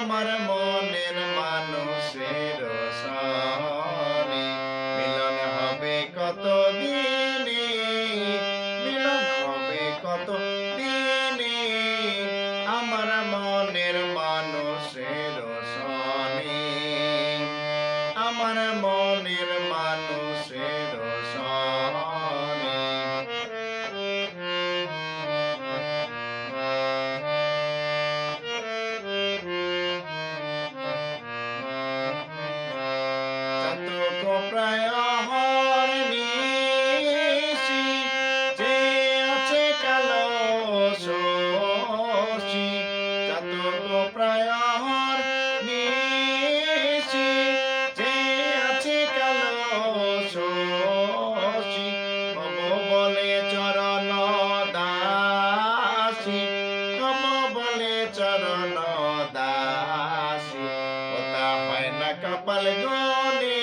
আমার মনের মানুষের সনে মিলন হবে কত দিনে, মিলন হবে কত দিনে আমার মনের মানুষের সনে, আমার মনের মানুষের সনে। চাতক প্রায় অহর্নিশি যে আছে কালো শশী, চাতক প্রায় অহর্নিশি যে আছে কালো শশী, কব বলে চরণ দাসী, কব বলে চরণ দাসী, ওটা হয় না কপাল গনে,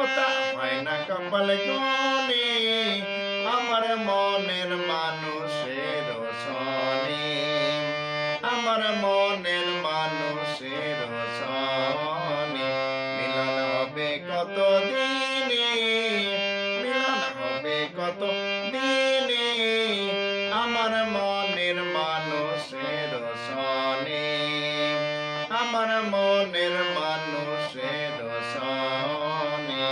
ওটা হয় না কপাল গনে আমার মনের মানুষের সনে, আমার মনের মানুষের সনে মিলন হবে কত দিনে, মিলন হবে কত দিনে আমার মনের মানুষের সনে, আমার মনের মানুষের সনে।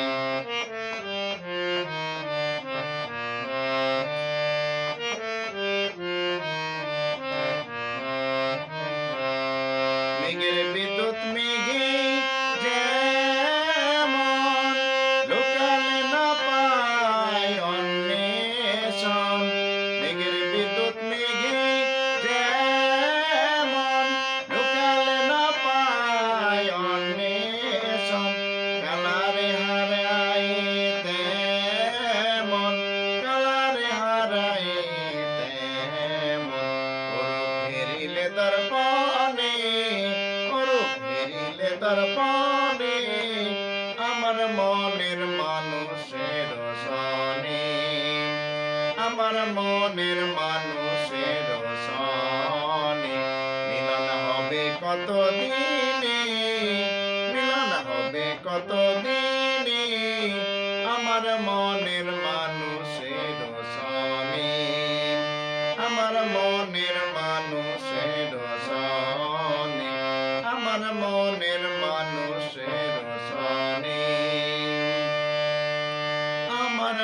মেঘের বিদ্যুৎ মেঘে যেমন লোকালে না পায় অন্বেষণ, মেঘের বিদ্যুৎ মেঘে যেমন লোকালে না পায় অন্বেষণ, কালারে হারায় তেমন, কালারে হারায় তেমন ওরূপ ফেরিলে দর্পণে, ওরূপ ফেরিলে দর্পণে আমার মনের মানুষের সনে, আমার মনের মানুষের সনে মিলন হবে কত দিনে, মিলন হবে কত দিনে আমার মনের মানুষের সনে, আমার মনের মানুষের সনে, আমার মনের মানুষের সনে, আমার